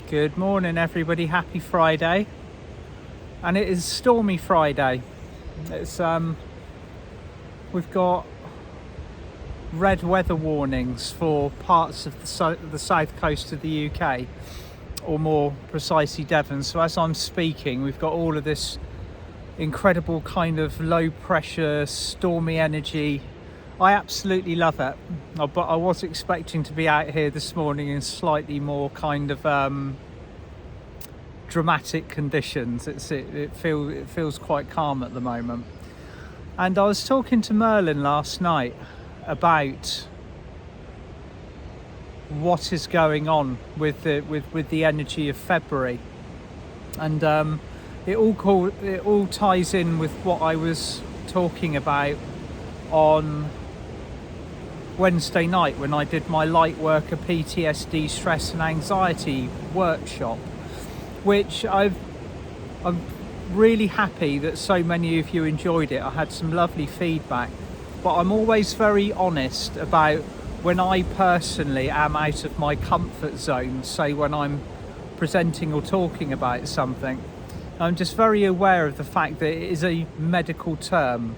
Good morning, everybody. Happy Friday. And it is stormy Friday. It's we've got red weather warnings for parts of the south coast of the UK, or more precisely Devon. So as I'm speaking, we've got all of this incredible kind of low pressure, stormy energy. I absolutely love it. But I was expecting to be out here this morning in slightly more kind of dramatic conditions. It feels quite calm at the moment. And I was talking to Merlin last night about what is going on with the energy of February, and it all ties in with what I was talking about on Wednesday night when I did my light worker PTSD stress and anxiety workshop, which I'm really happy that so many of you enjoyed it. I had some lovely feedback, but I'm always very honest about when I personally am out of my comfort zone, say when I'm presenting or talking about something. I'm just very aware of the fact that it is a medical term,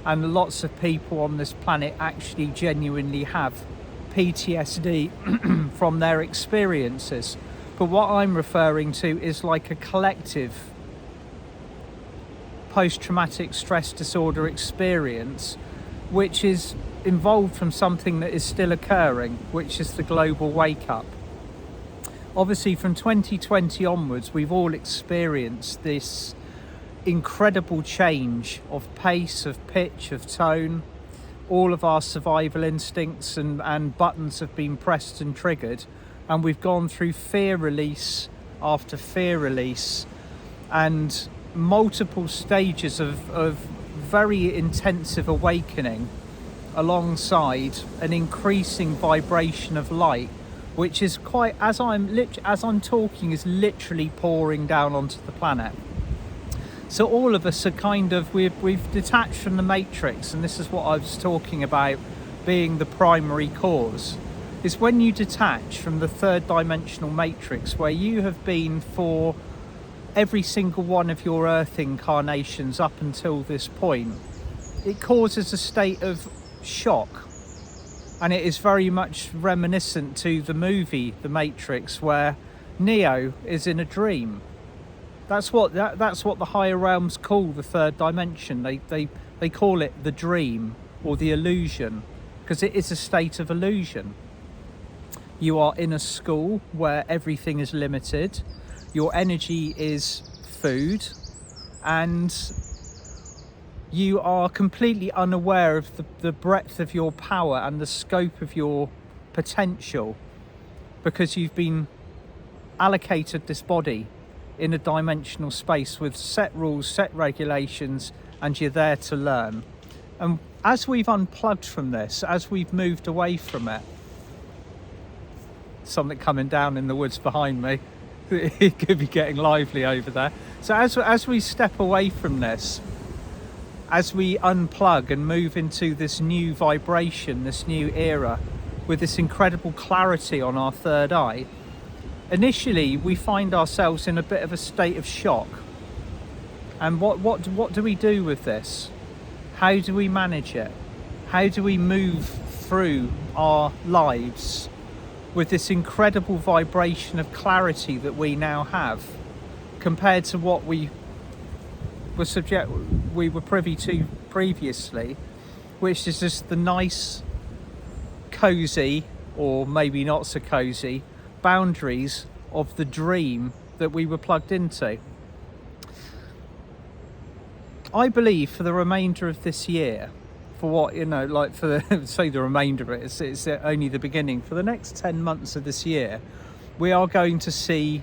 and lots of people on this planet actually genuinely have PTSD from their experiences. But what I'm referring to is like a collective post-traumatic stress disorder experience, which is involved from something that is still occurring, which is the global wake-up. Obviously, from 2020 onwards, we've all experienced this incredible change of pace, of pitch, of tone. All of our survival instincts and buttons have been pressed and triggered, and we've gone through fear release after fear release and multiple stages of very intensive awakening, alongside an increasing vibration of light, which is quite, as I'm talking, is literally pouring down onto the planet. So all of us are kind of, we've detached from the matrix, and this is what I was talking about being the primary cause. Is when you detach from the third dimensional matrix, where you have been for every single one of your earth incarnations up until this point, it causes a state of shock. And it is very much reminiscent to the movie The Matrix, where Neo is in a dream. That's what the higher realms call the third dimension. They call it the dream or the illusion, because it is a state of illusion. You are in a school where everything is limited. Your energy is food, and you are completely unaware of the breadth of your power and the scope of your potential, because you've been allocated this body in a dimensional space with set rules, set regulations, and you're there to learn. And as we've unplugged from this, as we've moved away from it, something coming down in the woods behind me, it could be getting lively over there. So as we step away from this, as we unplug and move into this new vibration, this new era, with this incredible clarity on our third eye, initially we find ourselves in a bit of a state of shock. And what do we do with this? How do we manage it? How do we move through our lives with this incredible vibration of clarity that we now have, compared to what we were privy to previously, which is just the nice, cozy, or maybe not so cozy, boundaries of the dream that we were plugged into. I believe for the remainder of this year, for what, for the say the remainder of it, it's only the beginning. For the next 10 months of this year, we are going to see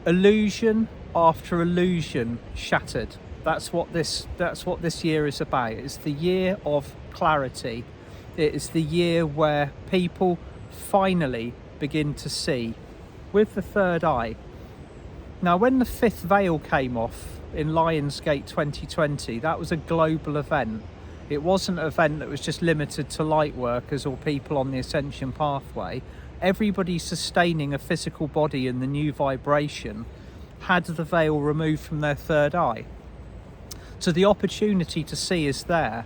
illusion after illusion shattered. That's what this year is about. It's the year of clarity. It is the year where people finally begin to see with the third eye. Now, when the fifth veil came off in Lionsgate 2020, that was a global event. It wasn't an event that was just limited to light workers or people on the Ascension pathway. everybody sustaining a physical body in the new vibration had the veil removed from their third eye. So the opportunity to see is there,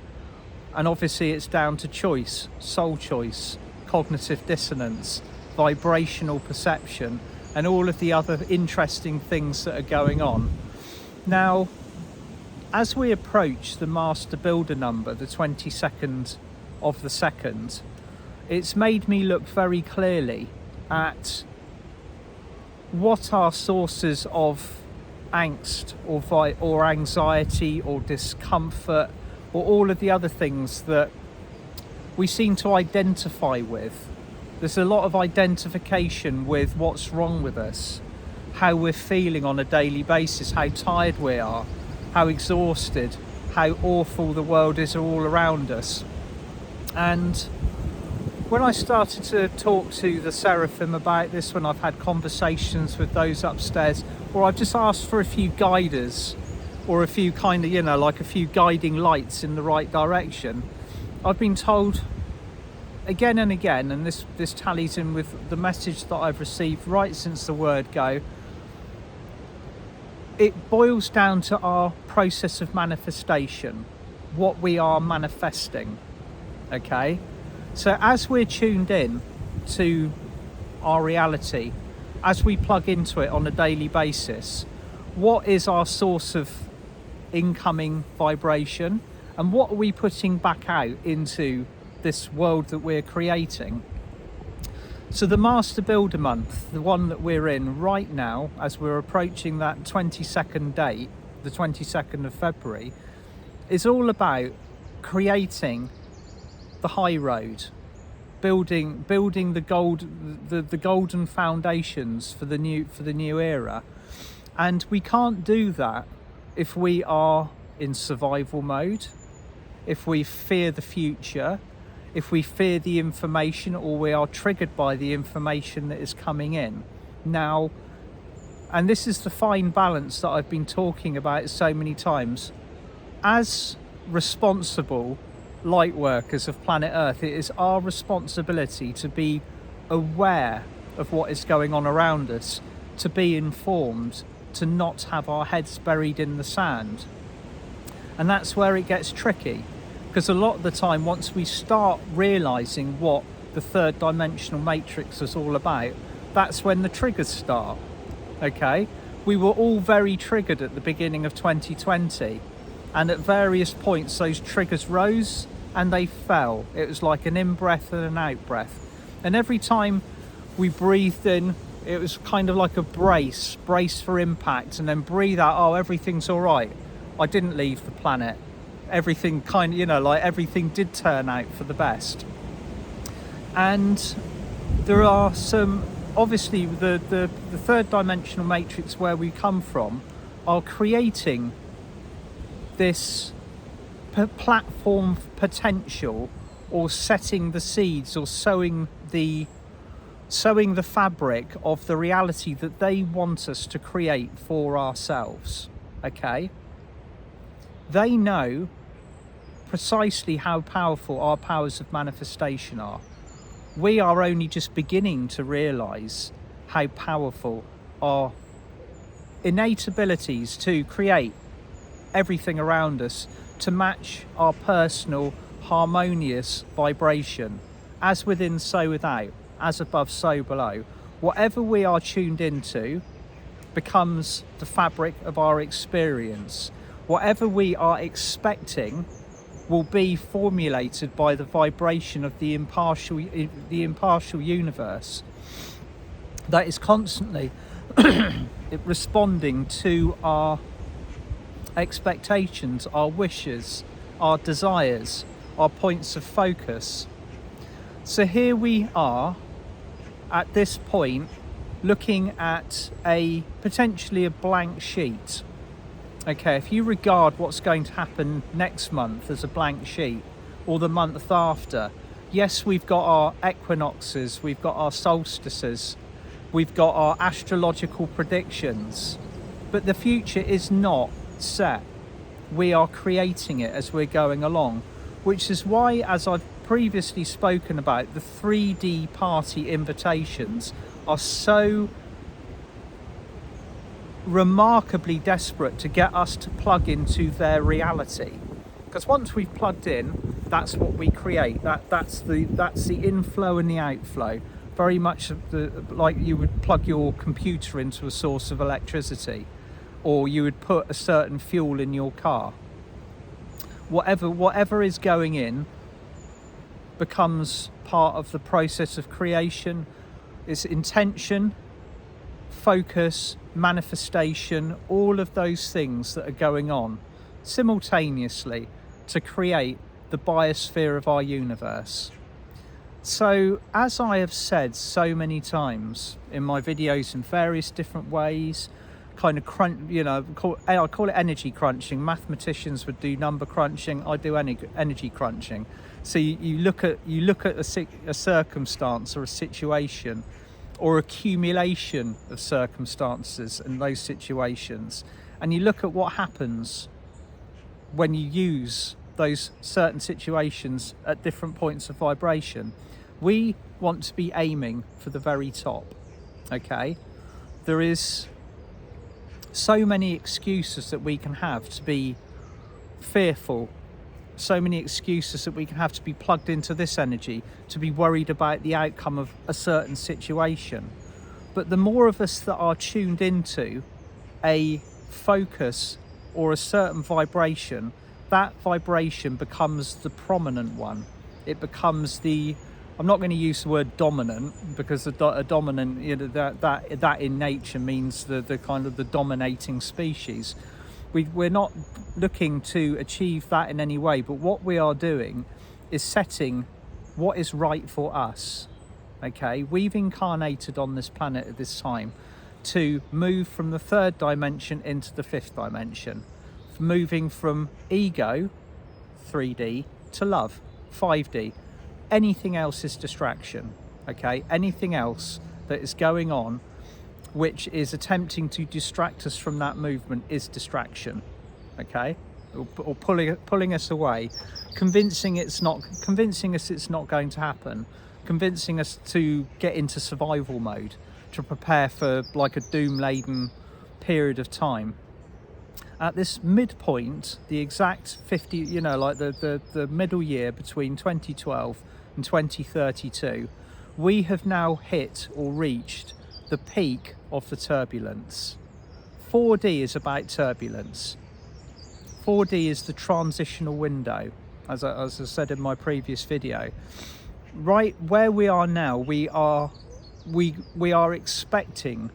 and obviously it's down to choice, soul choice, cognitive dissonance, vibrational perception, and all of the other interesting things that are going on. Now, as we approach the Master Builder number, the 22nd of the 2nd, it's made me look very clearly at what are sources of angst or anxiety or discomfort or all of the other things that we seem to identify with. There's a lot of identification with what's wrong with us, how we're feeling on a daily basis, how tired we are, how exhausted, how awful the world is all around us. And when I started to talk to the Seraphim about this, when I've had conversations with those upstairs, or I've just asked for a few guiders or a few kind of, like a few guiding lights in the right direction, I've been told again and again, and this tallies in with the message that I've received right since the word go, it boils down to our process of manifestation, what we are manifesting, okay? So as we're tuned in to our reality, as we plug into it on a daily basis, what is our source of incoming vibration, and what are we putting back out into this world that we're creating? So the Master Builder month, the one that we're in right now, as we're approaching that 22nd date, the 22nd of February, is all about creating the high road, building the golden foundations for the new era. And we can't do that if we are in survival mode, if we fear the future, if we fear the information, or we are triggered by the information that is coming in. Now, and this is the fine balance that I've been talking about so many times, as responsible light workers of planet Earth, it is our responsibility to be aware of what is going on around us, to be informed, to not have our heads buried in the sand. And that's where it gets tricky, because a lot of the time, once we start realizing what the third dimensional matrix is all about, that's when the triggers start. Okay, we were all very triggered at the beginning of 2020, and at various points those triggers rose and they fell. It was like an in-breath and an out-breath, and every time we breathed in, it was kind of like a brace for impact, and then breathe out, oh, everything's all right, I didn't leave the planet, everything kind of, like everything did turn out for the best. And there are some, obviously the third dimensional matrix where we come from are creating this platform potential, or setting the seeds, or sowing the fabric of the reality that they want us to create for ourselves. Okay, they know precisely how powerful our powers of manifestation are. We are only just beginning to realize how powerful our innate abilities to create everything around us to match our personal harmonious vibration, as within so without, as above so below. Whatever we are tuned into becomes the fabric of our experience. Whatever we are expecting will be formulated by the vibration of the impartial universe that is constantly responding to our expectations, our wishes, our desires, our points of focus. So here we are at this point, looking at potentially a blank sheet. Okay, if you regard what's going to happen next month as a blank sheet, or the month after, yes, we've got our equinoxes, we've got our solstices, we've got our astrological predictions, but the future is not set. We are creating it as we're going along, which is why, as I've previously spoken about, the 3D party invitations are so remarkably desperate to get us to plug into their reality, because once we've plugged in, that's what we create. That's the inflow and the outflow, very much like you would plug your computer into a source of electricity, or you would put a certain fuel in your car. Whatever is going in becomes part of the process of creation. It's intention, focus, manifestation, all of those things that are going on simultaneously to create the biosphere of our universe. So, as I have said so many times in my videos in various different ways, kind of I call it energy crunching. Mathematicians would do number crunching. I do energy crunching. So you look at a circumstance or a situation, or accumulation of circumstances and those situations, and you look at what happens when you use those certain situations at different points of vibration. We want to be aiming for the very top. Okay, there is so many excuses that we can have to be fearful, so many excuses that we can have to be plugged into this energy, to be worried about the outcome of a certain situation. But the more of us that are tuned into a focus or a certain vibration, that vibration becomes the prominent one. It becomes I'm not going to use the word dominant, because a dominant, that in nature means the kind of the dominating species. We're not looking to achieve that in any way, but what we are doing is setting what is right for us. Okay, we've incarnated on this planet at this time to move from the 3rd dimension into the 5th dimension, moving from ego, 3D, to love, 5D. Anything else is distraction. Okay, anything else that is going on which is attempting to distract us from that movement is distraction. Okay, or pulling us away, convincing us it's not going to happen, convincing us to get into survival mode, to prepare for like a doom-laden period of time. At this midpoint, the exact 50, like the middle year between 2012 and 2032, we have now hit or reached the peak of the turbulence. 4D is about turbulence. 4D is the transitional window, as I said in my previous video. Right where we are now, we are expecting,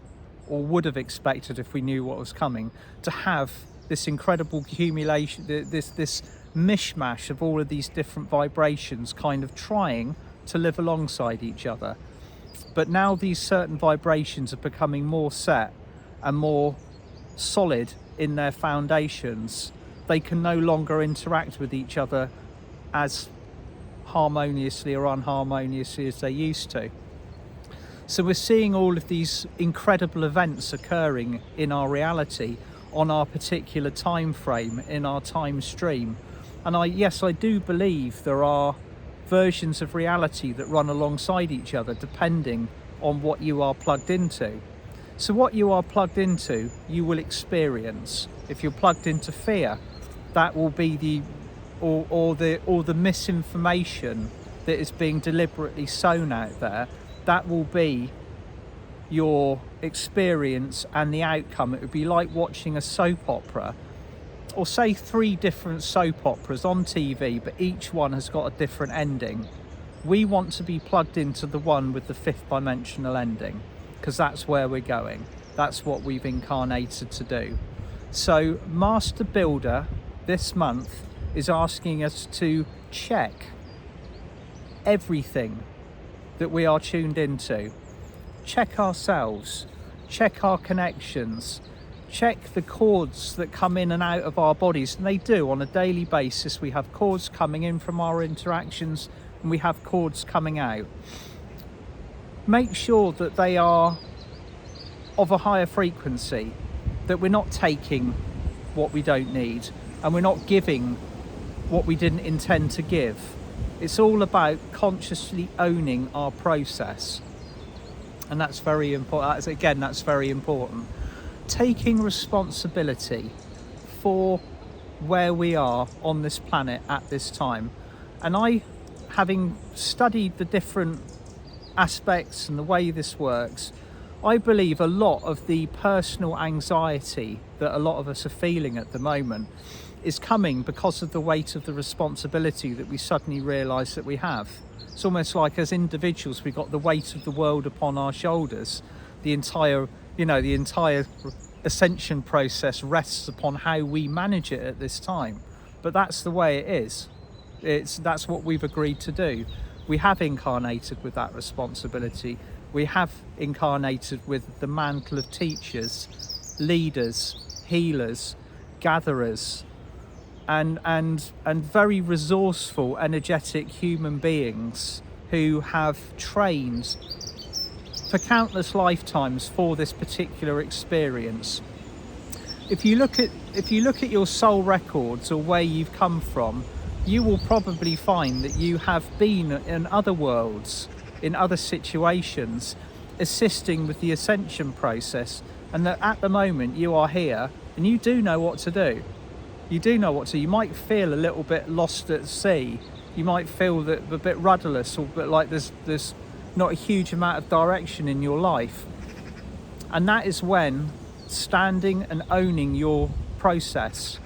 or would have expected if we knew what was coming, to have this incredible accumulation, this mishmash of all of these different vibrations kind of trying to live alongside each other. But now these certain vibrations are becoming more set and more solid in their foundations. They can no longer interact with each other as harmoniously or unharmoniously as they used to. So we're seeing all of these incredible events occurring in our reality on our particular time frame, in our time stream. And I do believe there are versions of reality that run alongside each other depending on what you are plugged into. So what you are plugged into, you will experience. If you're plugged into fear, that will be the misinformation that is being deliberately sown out there. That will be your experience and the outcome. It would be like watching a soap opera, or say 3 different soap operas on TV, but each one has got a different ending. We want to be plugged into the one with the 5th dimensional ending, because that's where we're going. That's what we've incarnated to do. So Master Builder this month is asking us to check everything that we are tuned into. Check ourselves, check our connections, check the cords that come in and out of our bodies, and they do on a daily basis. We have cords coming in from our interactions, and we have cords coming out. Make sure that they are of a higher frequency, that we're not taking what we don't need, and we're not giving what we didn't intend to give. It's all about consciously owning our process. And that's very important. Again, that's very important. Taking responsibility for where we are on this planet at this time. And I, having studied the different aspects and the way this works, I believe a lot of the personal anxiety that a lot of us are feeling at the moment is coming because of the weight of the responsibility that we suddenly realise that we have. It's almost like as individuals we've got the weight of the world upon our shoulders. The entire ascension process rests upon how we manage it at this time. But that's the way it is. That's what we've agreed to do. We have incarnated with that responsibility. We have incarnated with the mantle of teachers, leaders, healers, gatherers, and very resourceful, energetic human beings who have trained for countless lifetimes for this particular experience. If you look at your soul records or where you've come from, you will probably find that you have been in other worlds, in other situations, assisting with the ascension process, and that at the moment you are here and you do know what to do. You do know what to do. You might feel a little bit lost at sea. You might feel that a bit rudderless, or a bit like there's not a huge amount of direction in your life. And that is when standing and owning your process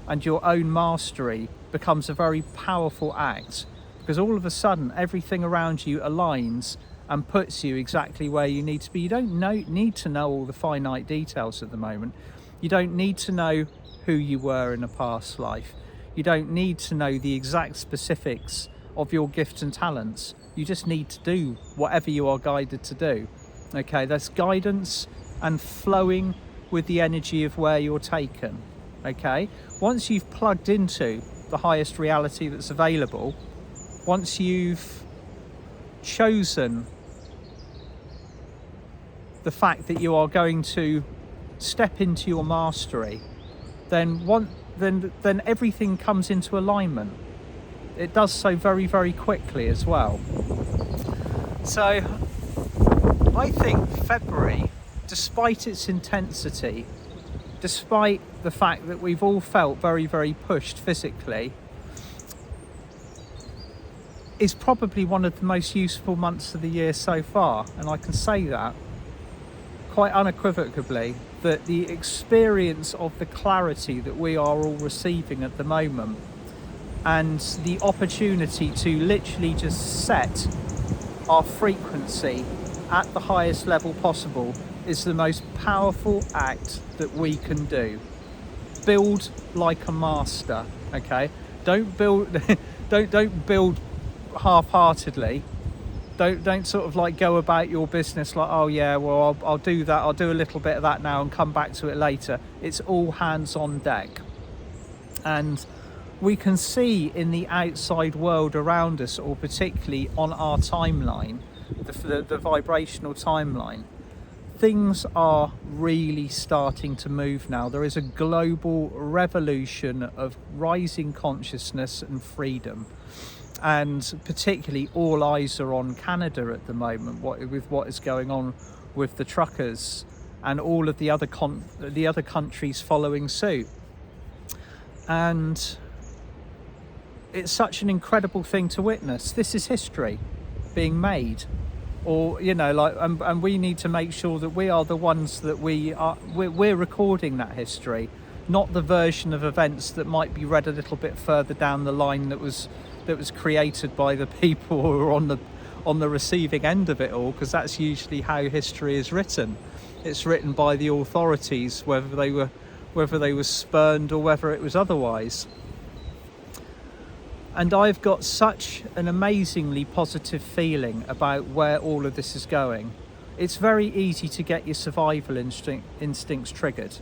and your own mastery becomes a very powerful act, because all of a sudden everything around you aligns and puts you exactly where you need to be. You don't need to know all the finite details at the moment. You don't need to know who you were in a past life. You don't need to know the exact specifics of your gifts and talents. You just need to do whatever you are guided to do. Okay, that's guidance and flowing with the energy of where you're taken. Okay, once you've plugged into the highest reality that's available, once you've chosen the fact that you are going to step into your mastery, then everything comes into alignment. It does so very, very quickly as well. So I think February, despite its intensity, despite the fact that we've all felt very, very pushed physically, is probably one of the most useful months of the year so far. And I can say that quite unequivocally, that the experience of the clarity that we are all receiving at the moment, and the opportunity to literally just set our frequency at the highest level possible, is the most powerful act that we can do. Build like a master, okay? Don't build don't build half-heartedly. Don't sort of like go about your business like, oh yeah, well I'll do that, I'll do a little bit of that now and come back to it later. It's all hands on deck. And we can see in the outside world around us, or particularly on our timeline, the vibrational timeline, things are really starting to move now. There is a global revolution of rising consciousness and freedom. And particularly all eyes are on Canada at the moment, with what is going on with the truckers and all of the other countries following suit. And it's such an incredible thing to witness. This is history being made, or and we need to make sure that we are the ones that we're recording that history, not the version of events that might be read a little bit further down the line that was created by the people who are on the receiving end of it all, because that's usually how history is written. It's written by the authorities, whether they were spurned or whether it was otherwise. And I've got such an amazingly positive feeling about where all of this is going. It's very easy to get your survival instincts triggered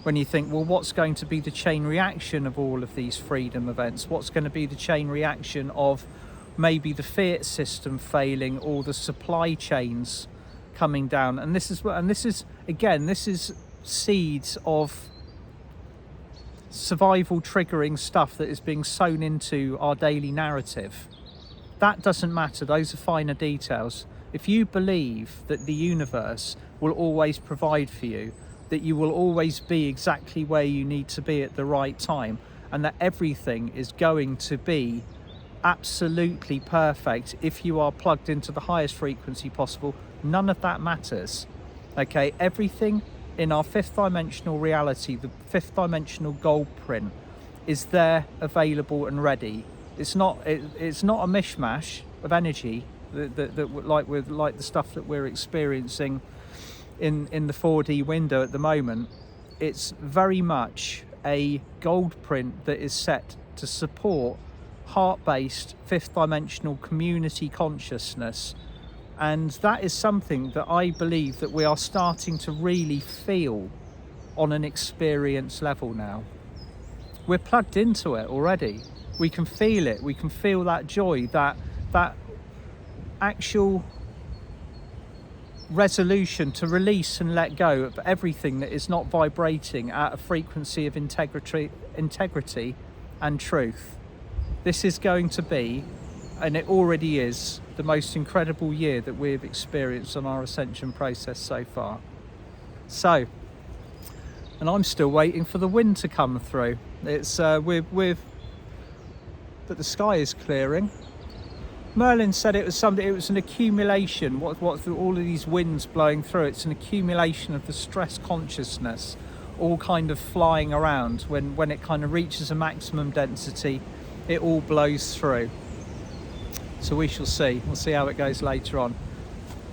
when you think, well, what's going to be the chain reaction of all of these freedom events? What's going to be the chain reaction of maybe the fiat system failing, or the supply chains coming down? And this is seeds survival triggering stuff that is being sewn into our daily narrative. That doesn't matter. Those are finer details. If you believe that the universe will always provide for you, that you will always be exactly where you need to be at the right time, and that everything is going to be absolutely perfect if you are plugged into the highest frequency possible, none of that matters. Okay, everything in our fifth dimensional reality, the fifth dimensional gold print, is there, available and ready. It's not a mishmash of energy that like the stuff that we're experiencing in the 4D window at the moment. It's very much a gold print that is set to support heart-based fifth dimensional community consciousness, and that is something that I believe that we are starting to really feel on an experience level now. We're plugged into it already. We can feel it. We can feel that joy, that actual resolution to release and let go of everything that is not vibrating at a frequency of integrity and truth. This is going to be, and it already is, the most incredible year that we've experienced on our ascension process so far. So, and I'm still waiting for the wind to come through. It's but the sky is clearing. Merlin said it was an accumulation. What all of these winds blowing through? It's an accumulation of the stress consciousness, all kind of flying around. When it kind of reaches a maximum density, it all blows through. So we shall see. We'll see how it goes later on.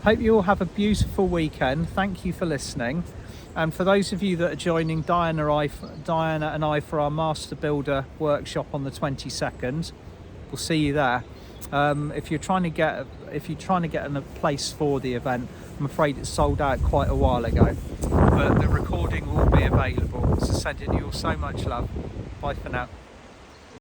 Hope you all have a beautiful weekend. Thank you for listening. And for those of you that are joining Diana and I for our Master Builder workshop on the 22nd, we'll see you there. If you're trying to get in a place for the event, I'm afraid it's sold out quite a while ago. But the recording will be available. So sending you all so much love. Bye for now.